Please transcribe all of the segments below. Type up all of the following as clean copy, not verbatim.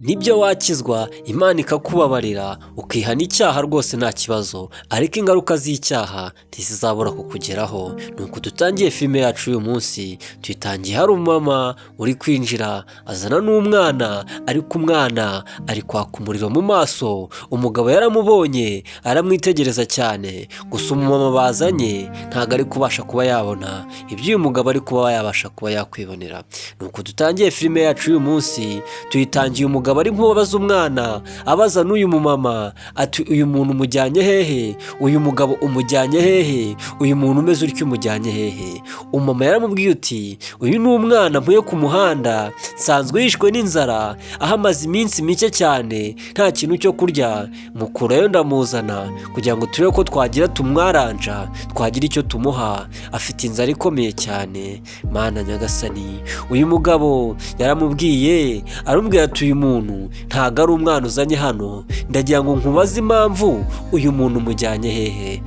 nibyo wakizwa Imana ikakubabarira ukihana icyaha rwose nta kibazo, ariko ingaruka z'icyaha ntizizabura kukugeraho. Nuko dutangiye filime yacu uyu munsi, tuyitangiye hari umumama uri kwinjira azana n'umwana, ariko umwana ari kwaka umuriro mu maso. Umugabo yaramubonye aramwitegereza cyane, gusa umumama bazanye ntabwo ari kubasha kuba yabona ibyo uyu mugabo ari kuba yabasha kuba yakwibonera. Nuko dutangiye filime yacu uyu munsi, tuyitangiye umugabo ari nkubabaza umwana, abaza n'uyu mumama ati uyu muntu umujyanye hehe, uyu mugabo umujyanye hehe, uyu muntu umeze utyo umujyanye hehe. Umumama yaramubwiye uti uyu ni umwana mpuye ku muhanda, nsanzwe yishwe n'inzara, aho amaze iminsi mike cyane nta kintu cyo kurya, mukurayo ndamuzana kugira ngo turebe ko twagira tumwaranja, twagira icyo tumuha, afite inzara ikomeye cyane. Mana nyagasani, uyu mugabo yaramubwiye arambwira ati uyu muntu ntago ari umwana uzanye hano, ndagira ngo nkubaze impamvu uyu muntu umujyanye hehe.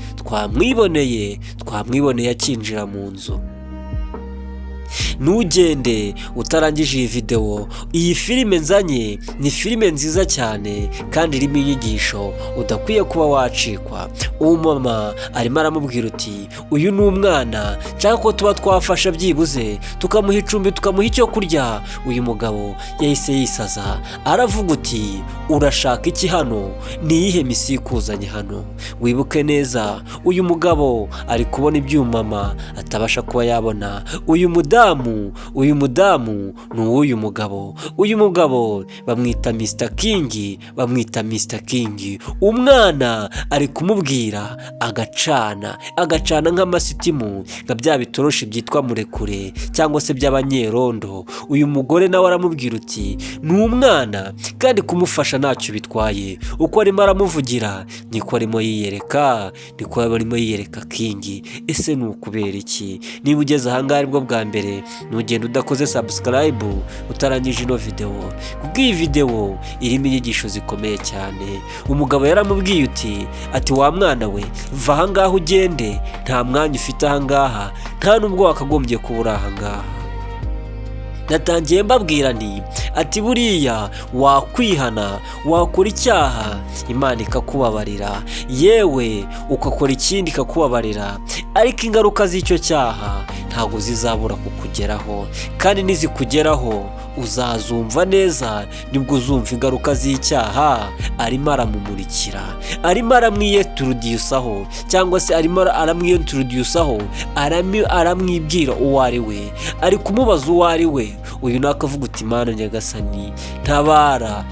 Twamwiboneye akinjira mu nzu. Ntugende utarangije iyi video. Iyi filime nzanye ni filime nziza cyane kandi irimo inyigisho udakwiye kuba wacikwa. Uwo mama arimo aramubwira uti uyu ni umwana nshaka ko tuba twafasha byibuze tukamuha icumbi, tukamuha icyo kurya. Uyu mugabo yahise yisaza aravuga uti urashaka iki hano, ni iyihe misi ikuzanye hano? Wibuke neza uyu mugabo ari kubona ibyo mama atabasha kuba yabona. Uyu mudamu ni uw'uyu mugabo. Uyu mugabo bamwita Mr. King. Umwana ari kumubwira agacana nk'amasitimu nka bya bitoroshi byitwa murekure cyangwa se by'abanyerondo. Uyu mugore nawe aramubwira uti ni umwana kandi kumufasha ntacyo bitwaye. Uko arimo aramuvugira niko arimo yiyereka King. Ese ni ukubera iki? Niba ugeze ahangaha aribwo bwa mbere, ntugende udakoze subscribe utarangije ino video, kuko iyi video irimo inyigisho zikomeye cyane. Umugabo yaramubwiye ati wa mwana we, va ahangaha ugende, nta mwanya ufite ahangaha, nta nubwo wakagombye kuba uri ahangaha. Natangiye mbabwira nti ati buriya wakwihana, wakora icyaha Imana ikakubabarira, yewe ukakora ikindi ikakubabarira, ariko ingaruka z'icyo cyaha ntabwo zizabura kukugeraho, kandi nizikugeraho uzazumva neza. Nibwo uzumva ingaruka z'icyaha arimo aramumurikira, arimo aramwiyeturudiusaho, cyangwa se arimo aramwiyeturudiusaho, aramwibwira uwo ari we, ari kumubaza uwo ari we. Uyu nakavuga uti Mana nyagasani, ntabara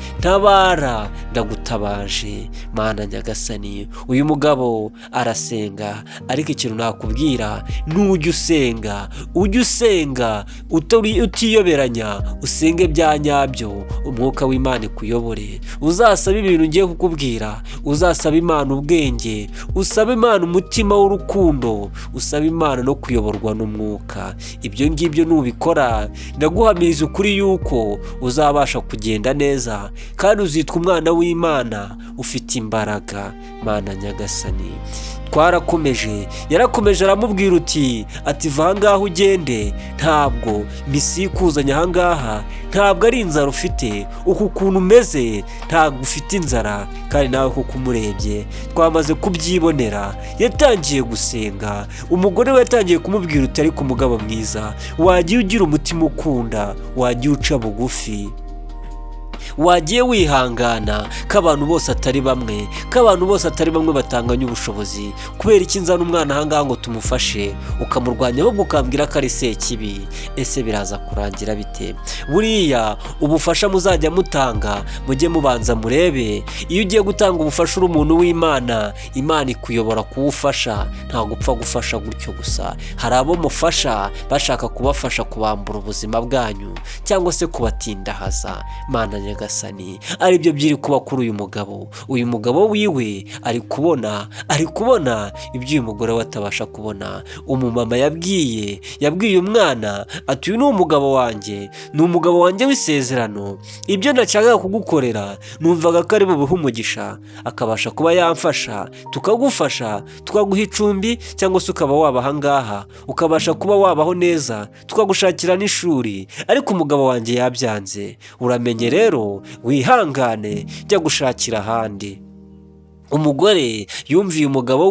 ndagutabaje Mana nyagasani. Uyu mugabo arasenga, ariko ikintu nakubwira, nujya usenga utiyoberanya, usenge bya nyabyo, umwuka w'Imana ikuyobore. Uzasaba ibintu ngiye kukubwira, uzasaba Imana ubwenge, usaba Imana umutima w'urukundo, usaba Imana no kuyoborwa n'umwuka. Ibyo ngibyo nubikora, ndaguhamiriza ukuri yuko uzabasha kugenda neza, kandi uzitwa umwana w'Imana ufite imbaraga. Mana nyagasani, yarakomeje aramubwira ati va ahangaha ugende, ntabwo misi ikuzanye ahangaha, ntabwo ari inzara ufite. Uku kuntu umeze ntabwo ufite inzara, kandi nawe kuko umurebye twamaze kubyibonera. Yatangiye gusenga, umugore we yatangiye kumubwira uti ariko umugabo mwiza, wagiye ugira umutima ukunda, wagiye uca bugufi, wagiye wihangana, k'abantu bose atari bamwe batanganya ubushobozi. Kubera iki nzana umwana ahangaha ngo tumufashe, ukamurwanya ahubwo ukambwira ko ari sekibi? Ese biraza kurangira bite? Buriya ubufasha muzajya mutanga, mujye mubanza murebe. Iyo ugiye gutanga ubufasha uri umuntu w'Imana, Imana ikuyobora kuwufasha, ntabwo upfa gufasha gutyo gusa. Hari abo mufasha bashaka kubafasha kubambura ubuzima bwanyu, cyangwa se kubatindahaza. Mana nyagasani, aribyo byiri kuba kuri uyu mugabo. Uyu mugabo wiwe ari kubona ibyo uyu mugore we atabasha kubona. Umumama yabwiye umwana ati uyu ni umugabo wanjye, ni umugabo wanjye w'isezerano. Ibyo nashakaga kugukorera numvaga ko ari bubihe umugisha, akabasha kuba yamfasha, tukagufasha, tukaguha icumbi, cyangwa se ukaba waba ahangaha ukabasha kuba wabaho neza, tukagushakira n'ishuri. Ariko umugabo wanjye yabyanze. Uramenye rero ngaho wihangane jya gushakira ahandi. Umugore yumviye umugabo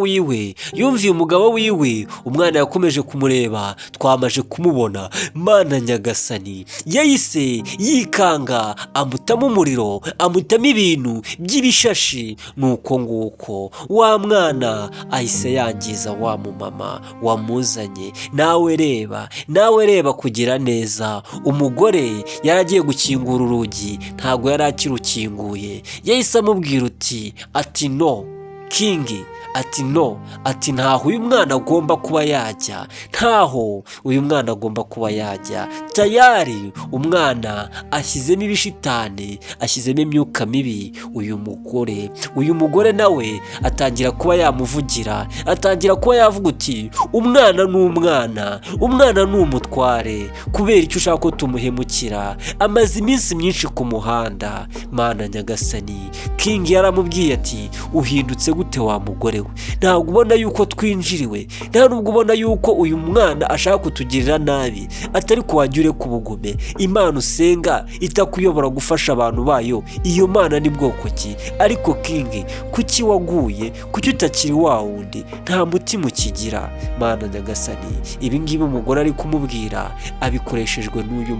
wiwe, umwana yakomeje kumureba, twamaje kumubona. Mana nyagasani, yahise yikanga amutamo umuriro, amutamo ibintu by'ibishashi. Nuko nguko wa mwana ahise yangiza wa mumama wamuzanye. Nawe reba kugira neza. Umugore yaragiye gukingura urugi, ntabwo yari akirukinguye. Yahise amubwira ati no Kingi, ati ntaho uyu mwana agomba kuba yajya, tayari umwana ashyizemo ibishitani, ashyizemo imyuka mibi. Uyu mugore nawe atangira kuba yamuvugira, atangira kuba yavuga uti umwana ni umutware, kubera icyo ushaka ko tumuhemukira, amaze iminsi myinshi ku muhanda. Mana nyagasani, Kingi yaramubwiye ati uhindutse gute wa mugore we? Ntabwo ubona yuko twinjiriwe? Nta nubwo ubona yuko uyu mwana ashaka kutugirira nabi? Atari ko wajya ureka ubugome? Imana usenga itakuyobora gufasha abantu bayo, iyo mana ni bwoko ki? Ariko Kingi, kuki waguye? Kuki utakiri wa wundi? Nta mutima ukigira? Mana nyagasani, ibi ngibi umugore ari kumubwira abikoreshejwe n'uyu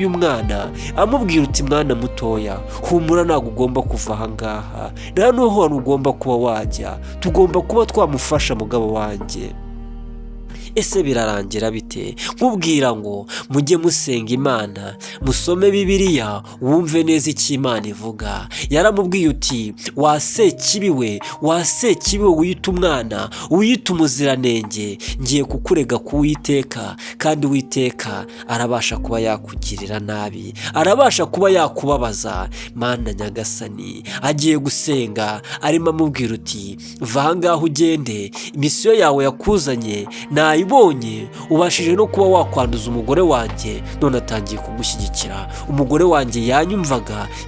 mwana, amubwira uti mwana mutoya, humura, ntabwo ugomba kuva aha ngaha, nta n'aho ugomba kuba wajya, tugomba kuba twamufasha mugabo wanjye. Ese birarangira bite? Nkubwira ngo mujye musenga Imana, musome Bibiliya, wumve neza icyo Imana ivuga. Yaramubwiye uti wasekibi we wiyita umwana, wiyita umuziranenge, ngiye kukurega ku Uwiteka, kandi Uwiteka arabasha kuba yakugirira nabi, arabasha kuba yakubabaza. Mana nyagasani, agiye gusenga, arimo amubwira uti va aha ngaha ugende, misiyo yawe yakuzanye nayibonye, ubashije no kuba wakwanduza umugore wanjye, none atangiye kugushyigikira. Umugore wanjye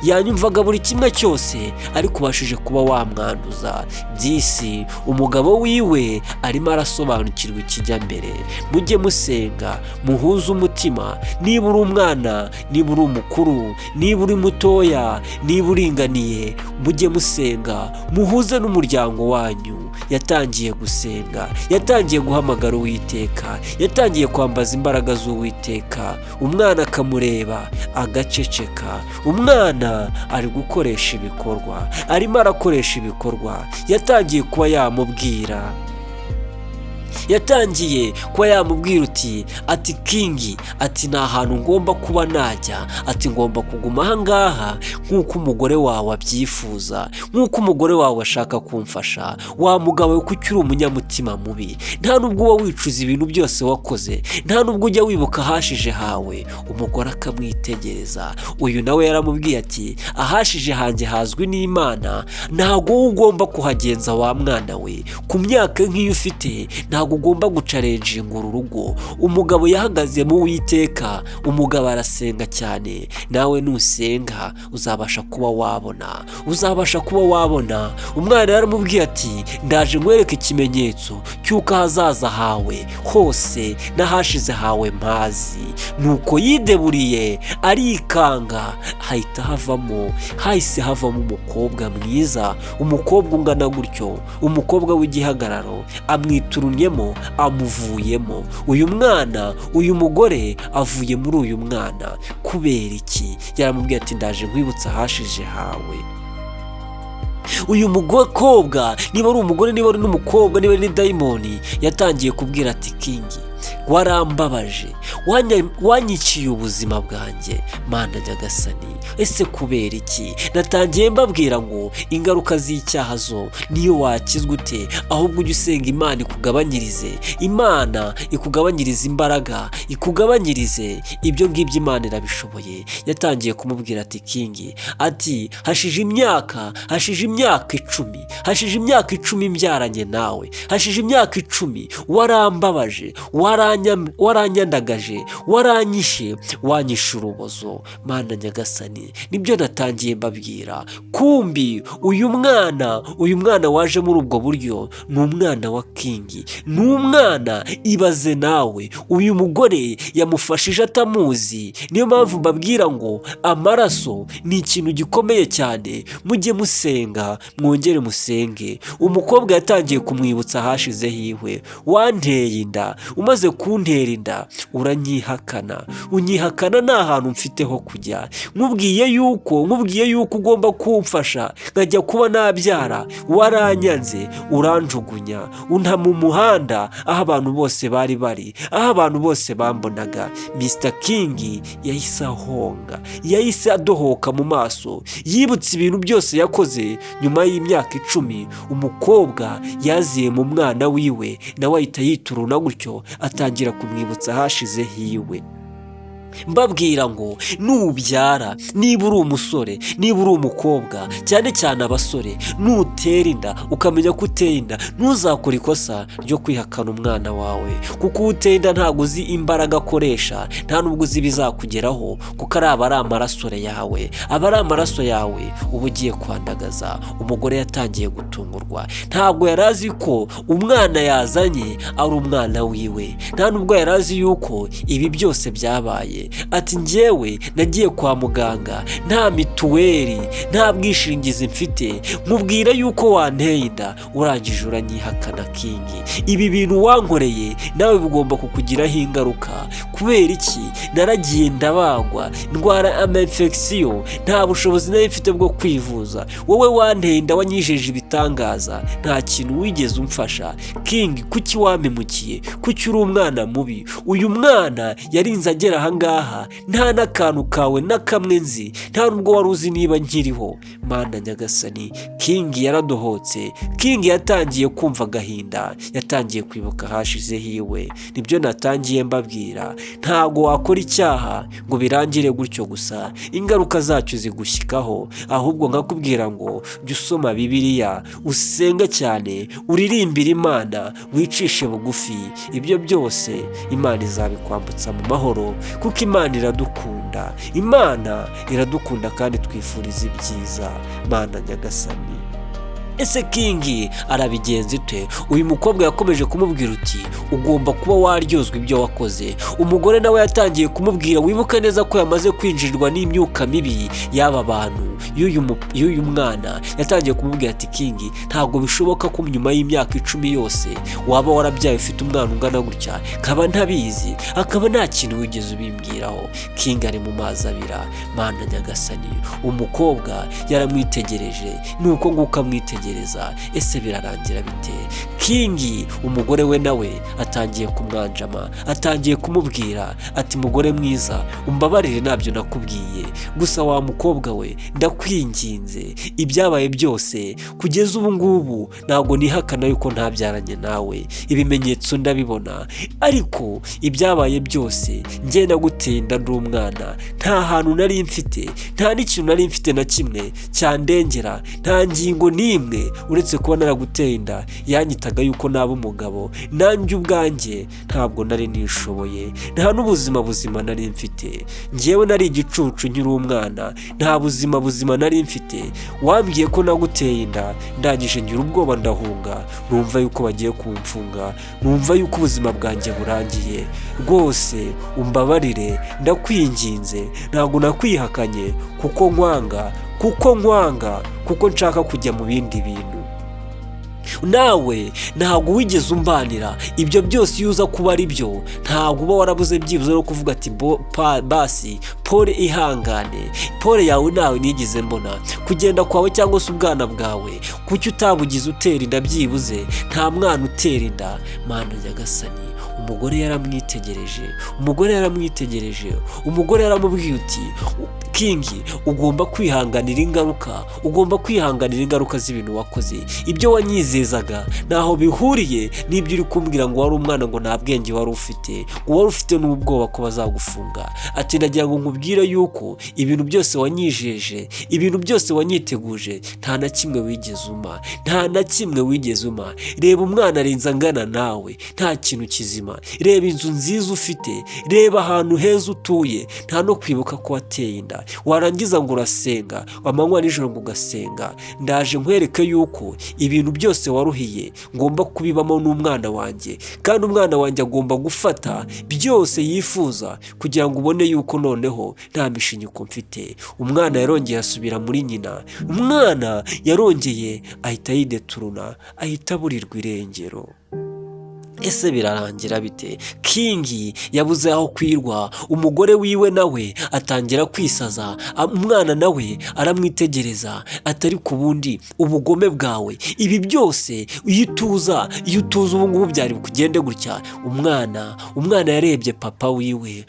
yanyumvaga buri kimwe cyose, ariko ubashije kuba wamwanduza. Byisi umugabo wiwe arimo arasobanukirwa ikijya mbere. Mujye musenga, muhuze umutima, niba uri umwana, niba uri umukuru, niba uri mutoya, niba uringaniye, mujye musenga, muhuze n'umuryango wanyu. Yatangiye gusenga, yatangiye guhamagara Uwiteka, yatangiye kwambaza imbaraga z'Uwiteka. Umwana akamureba agaceceka. Umwana ari gukoresha ibikorwa, arimo arakoresha ibikorwa. Yatangiye kuba yamubwira ati Kingi, ati nta hantu ngomba kuba najya, ati ngomba kuguma aha ngaha nk'uko umugore wawe abyifuza, nk'uko umugore wawe ashaka kumfasha. Wa mugabo we, kuki uri umunyamutima mubi? Nta nubwo uba wicuza ibintu byose wakoze, nta nubwo ujya wibuka ahashije hawe. Umugore akamwitegereza. Uyu nawe yaramubwiye ati ahashije hanjye hazwi n'Imana, ntabwo wowe ugomba kuhagenza wa mwana we. Ku myaka nk'iyo ufite, ntabwo ugomba gucarenjinga uru rugo. Umugabo yahagaze mu Uwiteka, umugabo arasenga cyane. Nawe nusenga uzabasha kuba wabona. Umwana yaramubwiye ati ndaje nkwereke ikimenyetso cy'uko ahazaza hawe hose n'ahashize hawe mpazi. Nuko yideburiye arikanga, hahise havamo umukobwa mwiza, umukobwa ungana gutyo, umukobwa w'igihagararo, amwiturumyemo, amuvuyemo. Uyu mugore avuye muri uyu mwana kubera iki? Yaramubwiye ati ndaje nkwibutsa ahashije hawe. Uyu mukobwa, niba ari umugore, niba ari n'umukobwa, niba ari n'idayimoni, yatangiye kubwira ati Kingi, warambabaje, wanyiciye ubuzima bwanjye. Mana nyagasani, ese kubera iki? Natangiye mbabwira ngo ingaruka z'icyaha zo niyo wakizwa ute, ahubwo ujye usenga Imana ikugabanyirize imbaraga, ikugabanyirize ibyo ngibyo. Imana irabishoboye. Yatangiye kumubwira ati Kingi, ati hashije imyaka 10 mbyaranye nawe, hashije imyaka 10 warambabaje, waranyandagaje, waranyishe, wanyishe urubozo. Mana nyagasani, nibyo natangiye mbabwira. Kumbi uyu mwana waje muri ubwo buryo ni umwana wa Kingi, ni umwana. Ibaze nawe, uyu mugore yamufashije atamuzi. Niyo mpamvu mbabwira ngo amaraso ni ikintu gikomeye cyane. Mujye musenga, mwongere musenge. Umukobwa yatangiye kumwibutsa hashize hiwe. Wanteye inda, umaze kuntera inda uranyihakana. Unyihakana nta hantu mfite ho kujya. Nkubwiye yuko ugomba kumfasha nkajya kuba nabyara, waranyanze, uranjugunya, unta mu muhanda aho abantu bose bari, aho abantu bose bambonaga. Mr. King yahise ahonga, yahise adohoka mu maso. Yibutse ibintu byose yakoze. Nyuma y'imyaka 10 umukobwa yaziye mu mwana wiwe, nawe ahita yituruna gutyo atangira kumwibutsa hashize hiwe. Mbabwira ngo nubyara, niba uri umusore, niba uri umukobwa, cyane cyane abasore, nutera inda ukamenya ko uteye inda, ntuzakora ikosa ryo kwihakana umwana wawe, kuko uteye inda ntabwo uzi imbaraga akoresha, nta nubwo uzi bizakugeraho, kuko ari amaraso yawe, aba ari amaraso yawe uba ugiye kwandagaza. Umugore yatangiye gutungurwa, ntabwo yari azi ko umwana yazanye ari umwana wiwe, nta nubwo yari azi yuko ibi byose byabaye. Ati njyewe nagiye kwa muganga, nta mituweli, nta bwishingizi mfite, nkubwira yuko wanteye inda, urangije uranyihakana Kingi. Ibi bintu wankoreye nawe bigomba kukugiraho ingaruka. Kubera iki? Naragiye ndabagwa, ndwara infection, nta bushobozi nari mfite bwo kwivuza. Wowe wanteye inda, wanyijeje ibitangaza, nta kintu wigeze umfasha. Kingi, kuki wampemukiye? Kuki uri umwana mubi? Uyu mwana yarinze agera ahangaha, nta n'akantu kawe na kamwe nzi, nta nubwo wari uzi niba nkiriho. Mana nyagasani, Kingi yaradohotse. Kingi yatangiye kumva agahinda, yatangiye kwibuka hashize hiwe. Nibyo natangiye mbabwira, ntago wakora icyaha ngo birangire gutyo gusa, ingaruka zacyo zigushyikaho. Ahubwo nkakubwira ngo jya usoma Bibiliya, usenge cyane, uririmbire Imana, wicishe bugufi. Ibyo byose Imana izabikwambutsa mu mahoro, kuko Imana iradukunda. Imana iradukunda kandi twifuriza ibyiza. Mana nyagasani, ese Kingi arabigenza ite? Uyu mukobwa yakomeje kumubwira uti ugomba kuba waryozwa ibyo wakoze. Umugore nawe yatangiye kumubwira wibuke neza ko yamaze kwinjirirwa n'imyuka mibi y'aba bantu. Y'uyu mwana yatangiye kumubwira ati Kingi, ntabwo bishoboka ko nyuma y'imyaka 10 yose waba warabyaye ufite umwana ungana gutya, kaba ntabizi, akaba nta kintu wigeze ubimbwiraho. Kingi ari mu mazi abira. Mana nyagasani, umukobwa yaramwitegereje, nuko nguko amwitegereza. Ese birarangira bite? Kingi umugore we nawe atangiye kumwanjama, atangiye kumubwira ati mugore mwiza, umbabarire nabyo nakubwiye, gusa wa mukobwa we ndakwinginze, ibyabaye byose kugeza ubu ngubu ntabwo nihakana yuko ntabyaranye nawe, ibimenyetso ndabibona, ariko ibyabaye byose njye naguteye inda ndi umwana, nta hantu nari mfite, nta n'ikintu nari mfite na kimwe cyandengera, nta ngingo n'imwe uretse kuba naraguteye inda yanyitaga yuko naba umugabo. Nanjye ubwanjye ntabwo nari nishoboye, nta n'ubuzima buzima nari mfite, njyewe nari igicucu nkiri umwana, nta buzima nari mfite. Wambwiye ko naguteye inda, ndangije ngira ubwoba ndahunga, numva yuko bagiye kumfunga, numva yuko ubuzima bwanjye burangiye. Rwose umbabarire ndakwinginze, ntabwo nakwihakanye kuko nkwanga, kuko nshaka kujya mu bindi bintu. Nawe ntabwo wigeze umbanira. Ibyo byose iyo uza kuba ari byo, ntabwo uba warabuze byibuze no kuvuga ati basi pole, ihangane, pole yawe nawe nigeze mbona, kugenda kwawe cyangwa se ubwana bwawe, kuki utabugize utera inda byibuze, nta mwana utera inda. Mana nyagasani, umugore yaramwitegereje, umugore yaramubwiye uti Kingi, ugomba kwihanganira ingaruka, ugomba kwihanganira ingaruka z'ibintu wakoze. Ibyo wanyizezaga naho bihuriye n'ibyo uri kumbwira ngo wari umwana, ngo nta bwenge wari ufite, ngo wari ufite n'ubwoba ko bazagufunga. Ati ndagira ngo nkubwire yuko ibintu byose wanyijeje, ibintu byose wanyiteguje, nta na kimwe wigeze uma, nta na kimwe wigeze uma. Reba umwana arenze angana nawe, nta kintu kizima. Reba inzu nziza ufite, reba ahantu heza utuye, nta no kwibuka ko wateye inda. Warangiza ngo urasenga, amanywa nijoro ngo ugasenga. Ndaje nkwereke yuko ibintu byose waruhiye ngomba kubibamo n'umwana wanjye, kandi umwana wanjye agomba gufata byose yifuza kugira ngo ubone yuko noneho nta mishinyiko mfite. Umwana yarongeye asubira muri nyina, umwana yarongeye ahita yideturuna, ahita aburirwa irengero. Ese birarangira bite? Kingi yabuze aho kwirwa, umugore wiwe nawe atangira kwisaza, umwana nawe aramwitegereza, atari ku bundi ubugome bwawe ibi byose iyo utuza ubu ngubu byari kugende gutya. Umwana yarebye papa wiwe,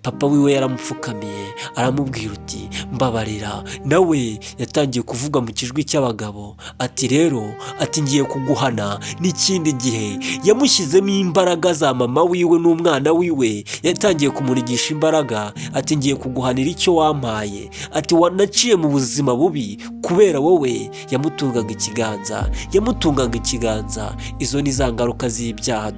papa wiwe yaramupfukamiye aramubwira uti mbabarira. Nawe yatangiye kuvuga mu kijwi cy'abagabo ati rero, ati ngiye kuguhana n'ikindi gihe. Yamushyizemo imbaraga za mama wiwe n'umwana wiwe, yatangiye kumurigisha imbaraga ati ngiye kuguhanira icyo wampaye. Ati wanaciye mu buzima bubi kubera wowe. Yamutungaga ikiganza. Izo ni za ngaruka z'ibyaha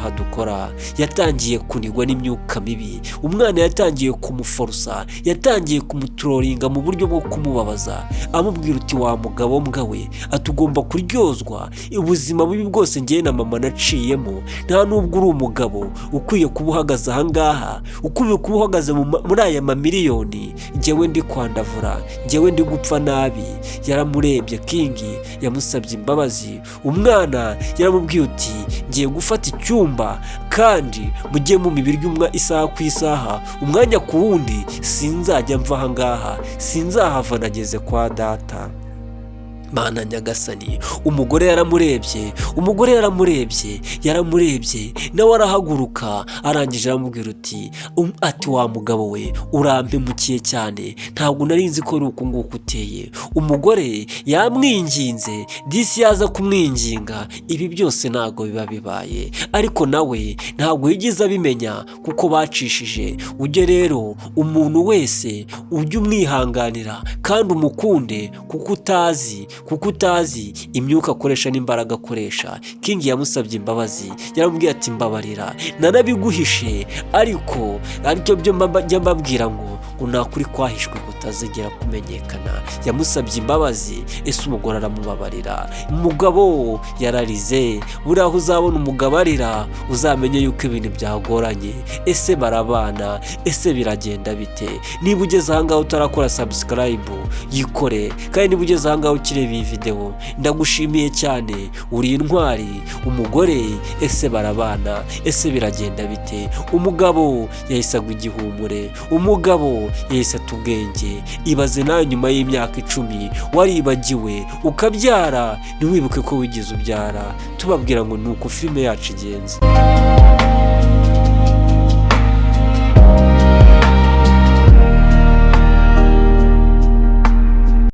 dukora, Yatangiye kunigwa n'imyuka mibi, umwana yatangiye kumuforosa, yatangiye kumutrolinga mu buryo bwo kumubabaza, amubwira uti wa mugabo mbwa we, atugomba kuryozwa ubuzima bubi bwose ngiye na mama naciyemo. Nta nubwo uri umugabo ukwiye kuba uhagaze ahangaha, ukwiye kuba uhagaze muri aya mamiliyoni. Njyewe ndi kwandavura, njyewe ndi gupfa nabi. Yaramurebye Kingi, yamusabye imbabazi. Umwana yaramubwiye uti ngiye gufata icyumba, kandi mujye mu ibiryo isaha ku isaha, umwanya ku wundi. Sinzajya mva ahangaha, sinzahava nageze kwa data. Mana nyagasani. Umugore yaramurebye nawe arahaguruka, arangije aramubwira uti ati wa mugabo we, urampemukiye cyane, ntabwo nari nzi ko ari uku nguku uteye. Umugore yamwinginze, disi yaza kumwinginga, ibi byose ntabwo biba bibaye, ariko nawe ntabwo yigeze abimenya kuko bacishije. Ujye rero umuntu wese ujye umwihanganira kandi umukunde, kuko utazi imyuka akoresha n'imbaraga akoresha. Kingi yamusabye imbabazi, yaramubwiye ati mbabarira, narabiguhishe, ariko byo mbabwira ngo ntakuri kwahishwe kutazigera kumenyekana. Yamusabye imbabazi, ese umugore aramubabarira. Umugabo yararize. Buriya aho uzabona umugabo arira uzamenye yuko ibintu byagoranye. Ese barabana? Ese biragenda bite? Niba ugeze ahangaha utarakora subscribe, yikore. Kandi niba ugeze ahangaha ukireba iyi video, ndagushimiye cyane, uri intwari. Umugore, ese barabana? Ese biragenda bite? Umugabo yahise agwa igihumure, umugabo yahise ata ubwenge. Ibaze nawe nyuma y'imyaka 10 waribagiwe ukabyara, ntiwibuke ko wigeze ubyara. Tubabwira ngo nuko filime yacu igenze.